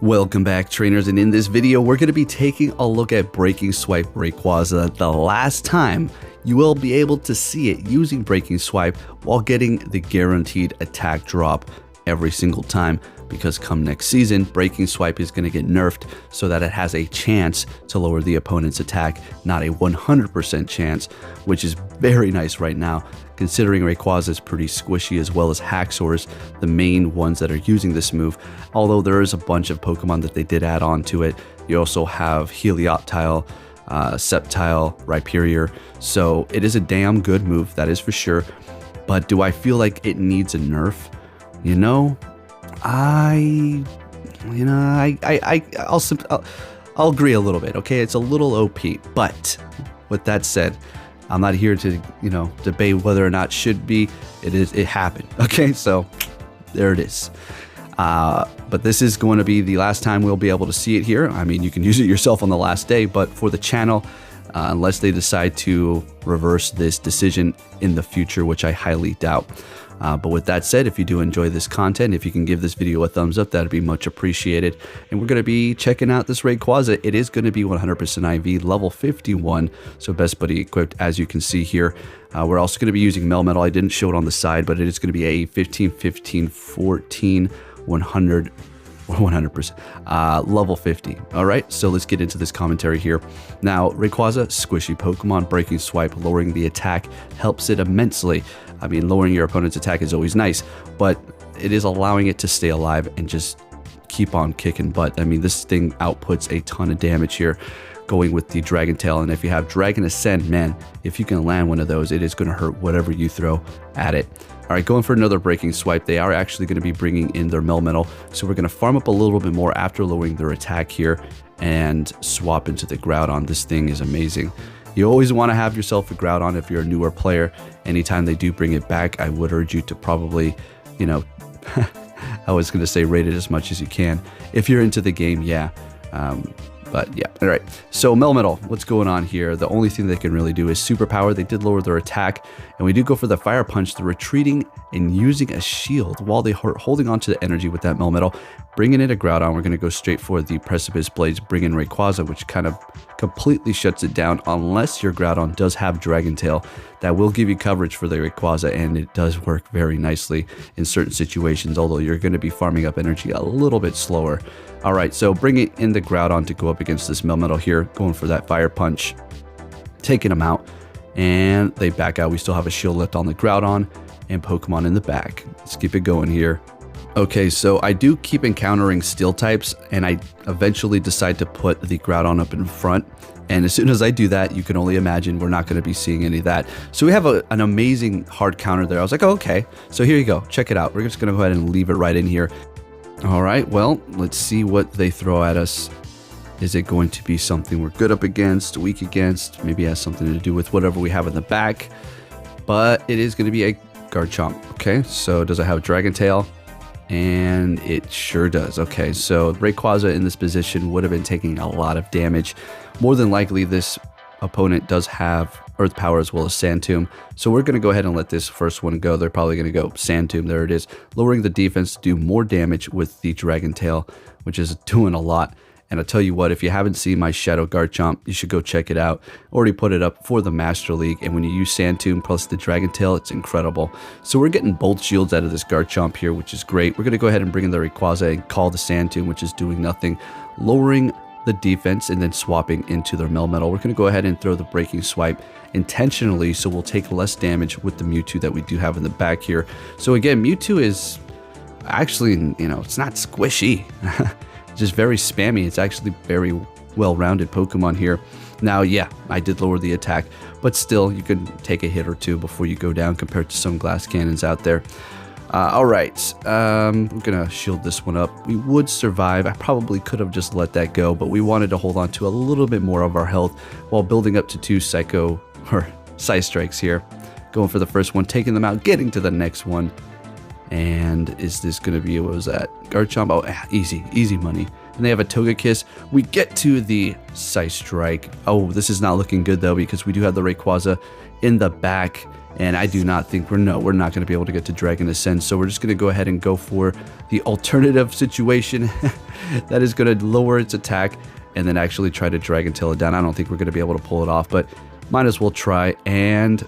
Welcome back, trainers, and in this video we're going to be taking a look at Breaking Swipe Rayquaza. The last time you will be able to see it using Breaking Swipe while getting the guaranteed attack drop every single time, because come next season Breaking Swipe is going to get nerfed so that it has a chance to lower the opponent's attack, not a 100% chance, which is very nice right now considering Rayquaza is pretty squishy, as well as Haxor's the main ones that are using this move. Although there is a bunch of Pokemon that they did add on to it. You also have Helioptile, Sceptile, Rhyperior, so it is a damn good move, that is for sure. But do I feel like it needs a nerf? I'll agree a little bit. Okay, it's a little OP, but with that said, I'm not here to debate whether or not it should be. It happened. Okay, so there it is. But this is going to be the last time we'll be able to see it here. I mean, you can use it yourself on the last day, but for the channel, unless they decide to reverse this decision in the future, which I highly doubt. But with that said, if you do enjoy this content, if you can give this video a thumbs up, that'd be much appreciated. And we're going to be checking out this Rayquaza. It is going to be 100% IV, level 51, so best buddy equipped, as you can see here. We're also going to be using Melmetal. I didn't show it on the side, but it is going to be a 15, 15, 14, 100, 100%, level 50. All right, so let's get into this commentary here. Now, Rayquaza, squishy Pokemon. Breaking Swipe, lowering the attack, helps it immensely. I mean, lowering your opponent's attack is always nice, but it is allowing it to stay alive and just keep on kicking butt. I mean, this thing outputs a ton of damage here, going with the Dragon Tail. And if you have Dragon Ascent, man, if you can land one of those, it is going to hurt whatever you throw at it. All right, going for another Breaking Swipe. They are actually going to be bringing in their Melmetal, so we're going to farm up a little bit more after lowering their attack here and swap into the Groudon. This thing is amazing. You always want to have yourself a Groudon if you're a newer player. Anytime they do bring it back, I would urge you to probably, I was going to say rate it as much as you can. If you're into the game, yeah. But yeah, all right. So Melmetal, what's going on here? The only thing they can really do is superpower. They did lower their attack, and we do go for the Fire Punch, the retreating and using a shield while they are holding on to the energy with that Melmetal. Bringing in a Groudon, we're going to go straight for the Precipice Blades, bring in Rayquaza, which kind of completely shuts it down unless your Groudon does have Dragon Tail. That will give you coverage for the Rayquaza, and it does work very nicely in certain situations, although you're going to be farming up energy a little bit slower. All right, so bringing in the Groudon to go up against this Melmetal here, going for that Fire Punch, taking them out, and they back out. We still have a shield left on the Groudon and Pokemon in the back. Let's keep it going here. Okay, so I do keep encountering Steel types, and I eventually decide to put the Groudon up in front. And as soon as I do that, you can only imagine we're not going to be seeing any of that. So we have an amazing hard counter there. I was like, oh, okay, so here you go. Check it out. We're just going to go ahead and leave it right in here. All right, well, let's see what they throw at us. Is it going to be something we're good up against, weak against? Maybe it has something to do with whatever we have in the back. But it is going to be a Garchomp. Okay, so does it have Dragon Tail? And it sure does. Okay, so Rayquaza in this position would have been taking a lot of damage. More than likely, this opponent does have Earth Power as well as Sand Tomb. So we're going to go ahead and let this first one go. They're probably going to go Sand Tomb. There it is. Lowering the defense to do more damage with the Dragon Tail, which is doing a lot. And I'll tell you what, if you haven't seen my Shadow Garchomp, you should go check it out. Already put it up for the Master League, and when you use Sand Tomb plus the Dragon Tail, it's incredible. So we're getting both shields out of this Garchomp here, which is great. We're going to go ahead and bring in the Rayquaza and call the Sand Tomb, which is doing nothing. Lowering the defense and then swapping into their Melmetal. We're going to go ahead and throw the Breaking Swipe intentionally, so we'll take less damage with the Mewtwo that we do have in the back here. So again, Mewtwo is actually, it's not squishy. Just very spammy. It's actually very well-rounded Pokemon here. Now, yeah, I did lower the attack, but still, you can take a hit or two before you go down compared to some glass cannons out there. All right, we're gonna shield this one up. We would survive. I probably could have just let that go, but we wanted to hold on to a little bit more of our health while building up to 2 Psy Strikes here. Going for the first one, taking them out, getting to the next one. And is this going to be, what was that? Garchomp? Oh, easy money. And they have a Togekiss. We get to the Psy Strike. Oh, this is not looking good though, because we do have the Rayquaza in the back. And I do not think we're not going to be able to get to Dragon Ascend. So we're just going to go ahead and go for the alternative situation that is going to lower its attack and then actually try to Dragon Tail it down. I don't think we're going to be able to pull it off, but might as well try. And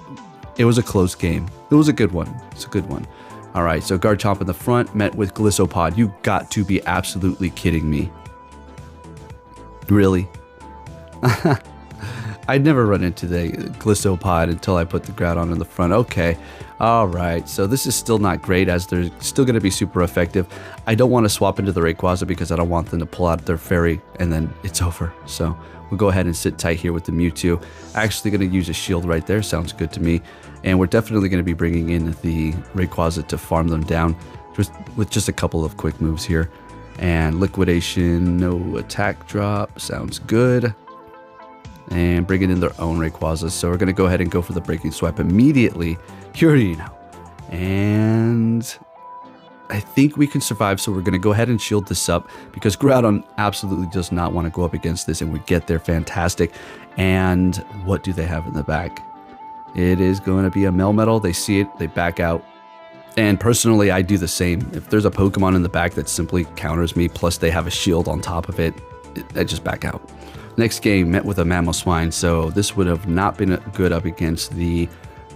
it was a close game. It was a good one. It's a good one. All right, so Garchomp in the front met with Glissopod. You got to be absolutely kidding me. Really? I'd never run into the Glissopod until I put the Groudon in the front. Okay. All right. So this is still not great, as they're still going to be super effective. I don't want to swap into the Rayquaza because I don't want them to pull out their Fairy and then it's over. So we'll go ahead and sit tight here with the Mewtwo. Actually going to use a shield right there. Sounds good to me. And we're definitely going to be bringing in the Rayquaza to farm them down with just a couple of quick moves here. And Liquidation, no attack drop. Sounds good. And bringing in their own Rayquaza. So we're going to go ahead and go for the Breaking Swipe immediately. You already know. And I think we can survive, so we're going to go ahead and shield this up because Groudon absolutely does not want to go up against this, and we get there fantastic. And what do they have in the back? It is going to be a Melmetal. They see it, they back out. And personally, I do the same. If there's a Pokemon in the back that simply counters me, plus they have a shield on top of it, I just back out. Next game met with a Mamoswine, so this would have not been good up against the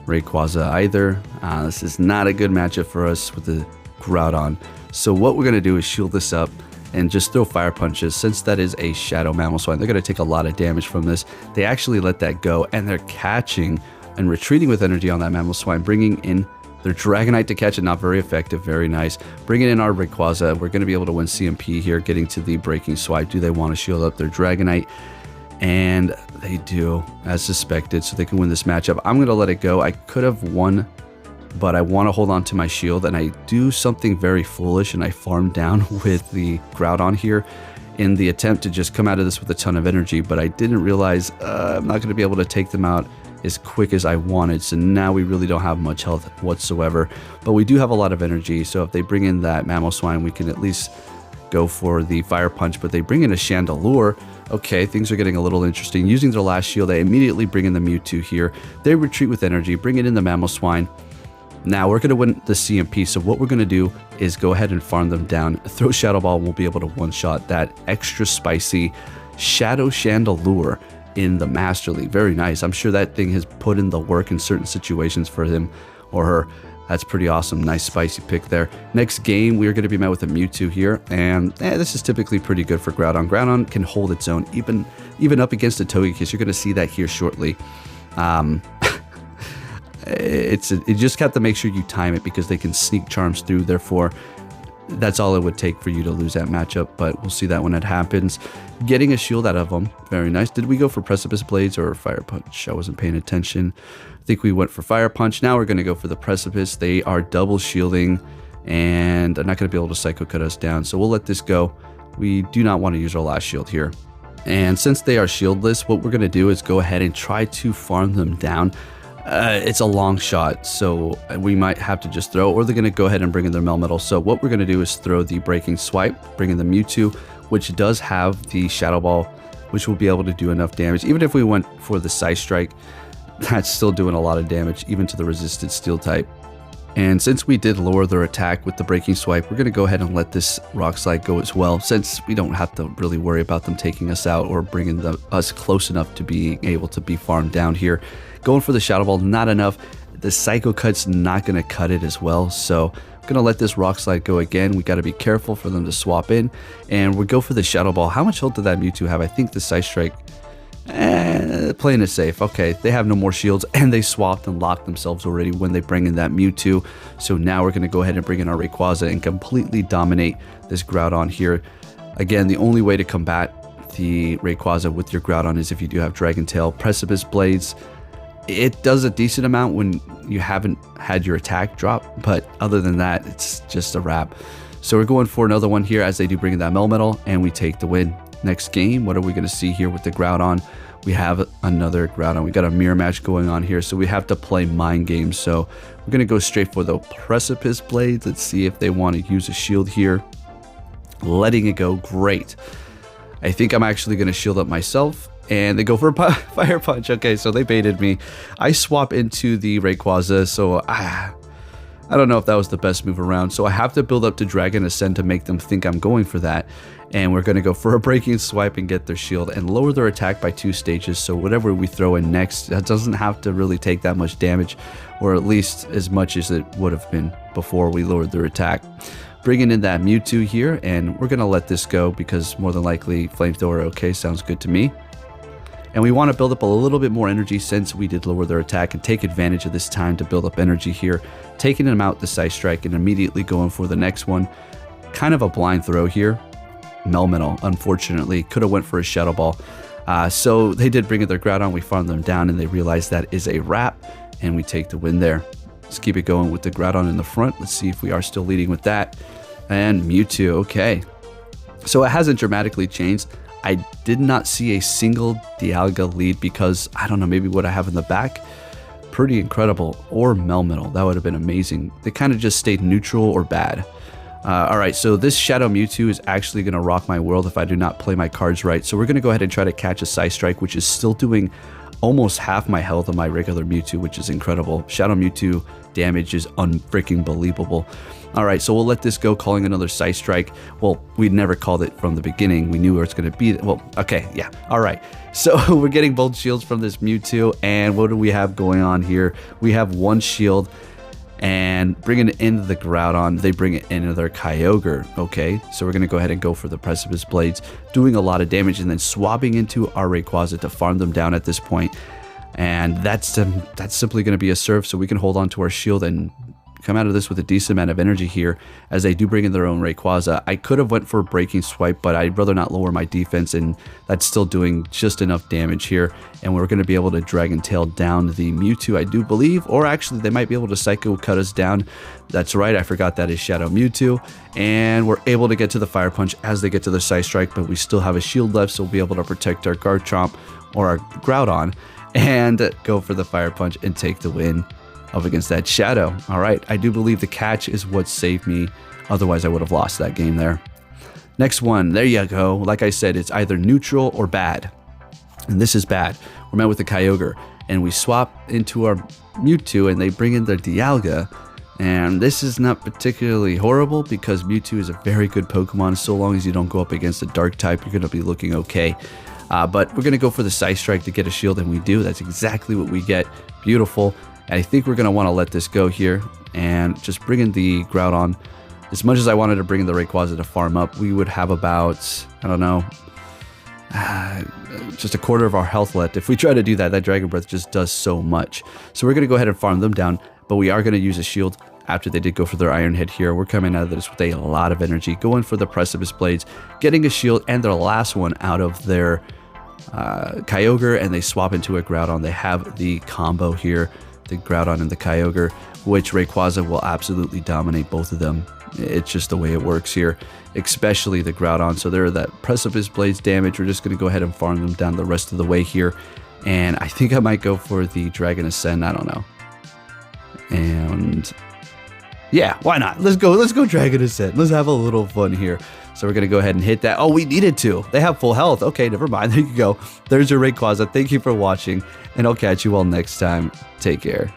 Rayquaza either. This is not a good matchup for us with the Groudon. So what we're going to do is shield this up and just throw Fire Punches. Since that is a Shadow Mamoswine, they're going to take a lot of damage from this. They actually let that go, and they're catching and retreating with energy on that Mamoswine, bringing in their Dragonite to catch it. Not very effective. Very nice. Bringing in our Rayquaza. We're going to be able to win CMP here, getting to the Breaking Swipe. Do they want to shield up their Dragonite? And they do, as suspected, so they can win this matchup. I'm going to let it go. I could have won, but I want to hold on to my shield, and I do something very foolish, and I farm down with the Groudon here in the attempt to just come out of this with a ton of energy, but I didn't realize I'm not going to be able to take them out as quick as I wanted. So now we really don't have much health whatsoever, but we do have a lot of energy. So if they bring in that Mamoswine, we can at least go for the Fire Punch, but they bring in a Chandelure. Okay, things are getting a little interesting. Using their last shield, they immediately bring in the Mewtwo here. They retreat with energy, bring it in the Mamoswine. Now we're going to win the CMP, so what we're going to do is go ahead and farm them down. Throw Shadow Ball, and we'll be able to one-shot that extra spicy Shadow Chandelure in the Master League. Very nice. I'm sure that thing has put in the work in certain situations for him or her. That's pretty awesome. Nice spicy pick there. Next game, we are going to be met with a Mewtwo here, and this is typically pretty good for Groudon. Groudon can hold its own, even up against a Togekiss. You're going to see that here shortly. You just have to make sure you time it because they can sneak charms through. Therefore, that's all it would take for you to lose that matchup, but we'll see that when it happens. Getting a shield out of them. Very nice. Did we go for Precipice Blades or Fire Punch? I wasn't paying attention. I think we went for Fire Punch. Now we're going to go for the Precipice. They are double shielding, and they're not going to be able to Psycho Cut us down, so we'll let this go. We do not want to use our last shield here. And since they are shieldless, what we're going to do is go ahead and try to farm them down. It's a long shot, so we might have to just throw, or they're going to go ahead and bring in their Melmetal. So what we're going to do is throw the Breaking Swipe, bring in the Mewtwo, which does have the Shadow Ball, which will be able to do enough damage. Even if we went for the Psy Strike, that's still doing a lot of damage, even to the resisted Steel type. And since we did lower their attack with the Breaking Swipe, we're going to go ahead and let this Rock Slide go as well, since we don't have to really worry about them taking us out or bringing us close enough to be able to be farmed down here. Going for the Shadow Ball, not enough. The Psycho Cut's not going to cut it as well, so I'm going to let this Rock Slide go again. We got to be careful for them to swap in, and we'll go for the Shadow Ball. How much health did that Mewtwo have? I think the Psy Strike, playing it safe. Okay, they have no more shields, and they swapped and locked themselves already when they bring in that Mewtwo. So now we're going to go ahead and bring in our Rayquaza and completely dominate this Groudon here. Again, the only way to combat the Rayquaza with your Groudon is if you do have Dragon Tail. Precipice Blades, it does a decent amount when you haven't had your attack drop, but other than that, it's just a wrap. So we're going for another one here as they do bring in that Melmetal, and we take the win. Next game, what are we going to see here with the Groudon? We have another Groudon. We got a mirror match going on here, so we have to play mind games. So we're going to go straight for the Precipice Blades. Let's see if they want to use a shield here. Letting it go, great. I think I'm actually going to shield up myself, and they go for a Fire Punch. Okay, so they baited me. I swap into the Rayquaza, so I don't know if that was the best move around. So I have to build up to Dragon Ascend to make them think I'm going for that. And we're going to go for a Breaking Swipe and get their shield and lower their attack by 2 stages. So whatever we throw in next, that doesn't have to really take that much damage, or at least as much as it would have been before we lowered their attack. Bringing in that Mewtwo here, and we're going to let this go because more than likely Flamethrower, okay, sounds good to me. And we want to build up a little bit more energy since we did lower their attack, and take advantage of this time to build up energy here, taking them out the Side Strike and immediately going for the next one. Kind of a blind throw here. Melmetal, unfortunately, could have went for a Shadow Ball. So they did bring in their Groudon, we farmed them down, and they realized that is a wrap, and we take the win there. Let's keep it going with the Groudon in the front. Let's see if we are still leading with that. And Mewtwo, okay. So it hasn't dramatically changed. I did not see a single Dialga lead because, I don't know, maybe what I have in the back. Pretty incredible. Or Melmetal, that would have been amazing. They kind of just stayed neutral or bad. Alright, so this Shadow Mewtwo is actually going to rock my world if I do not play my cards right. So we're going to go ahead and try to catch a Side Strike, which is still doing almost half my health of my regular Mewtwo, which is incredible. Shadow Mewtwo damage is unfreaking believable. Alright, so we'll let this go, calling another Side Strike. Well, we'd never called it from the beginning. We knew where it's going to be. Well, okay, yeah, alright. So we're getting both shields from this Mewtwo, and what do we have going on here? We have one shield, and bringing it into the Groudon, they bring it into their Kyogre. Okay, so we're going to go ahead and go for the Precipice Blades, doing a lot of damage, and then swapping into our Rayquaza to farm them down at this point. And that's simply going to be a serve, so we can hold on to our shield and come out of this with a decent amount of energy here, as they do bring in their own Rayquaza. I could have went for a Breaking Swipe, but I'd rather not lower my defense, and that's still doing just enough damage here. And we're going to be able to Dragon Tail down the Mewtwo, I do believe, or actually they might be able to Psycho cut us down. That's right, I forgot that is Shadow Mewtwo. And we're able to get to the Fire Punch as they get to the Side Strike, but we still have a shield left, so we'll be able to protect our Garchomp or our Groudon and go for the Fire Punch and take the win up against that Shadow. All right, I do believe the catch is what saved me. Otherwise, I would have lost that game there. Next one, there you go. Like I said, it's either neutral or bad. And this is bad. We're met with the Kyogre, and we swap into our Mewtwo, and they bring in their Dialga. And this is not particularly horrible because Mewtwo is a very good Pokemon. So long as you don't go up against a Dark type, you're going to be looking okay. But we're going to go for the Side Strike to get a shield, and we do. That's exactly what we get. Beautiful. And I think we're going to want to let this go here and just bring in the Groudon. As much as I wanted to bring in the Rayquaza to farm up, we would have about, I don't know, just a quarter of our health left. If we try to do that, that Dragon Breath just does so much. So we're going to go ahead and farm them down, but we are going to use a shield after they did go for their Iron Head here. We're coming out of this with a lot of energy, going for the Precipice Blades, getting a shield, and their last one out of their Kyogre, and they swap into a Groudon. They have the combo here, the Groudon and the Kyogre, which Rayquaza will absolutely dominate both of them. It's just the way it works here, especially the Groudon. So there are that Precipice Blades damage. We're just going to go ahead and farm them down the rest of the way here. And I think I might go for the Dragon Ascend. I don't know. And yeah, why not? Let's go Dragon Ascend. Let's have a little fun here. So we're going to go ahead and hit that. Oh, we needed to. They have full health. Okay, never mind. There you go. There's your Rayquaza. Thank you for watching, and I'll catch you all next time. Take care.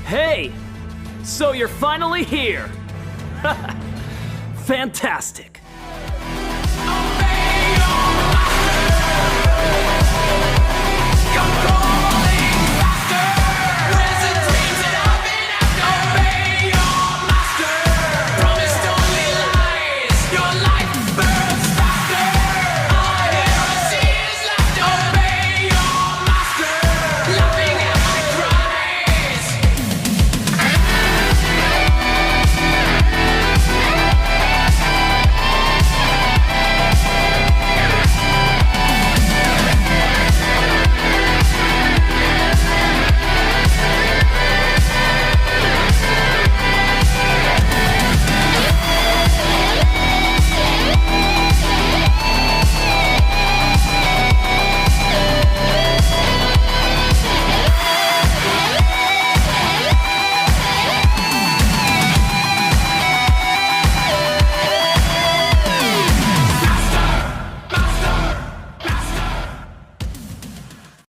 Hey! So you're finally here! Fantastic!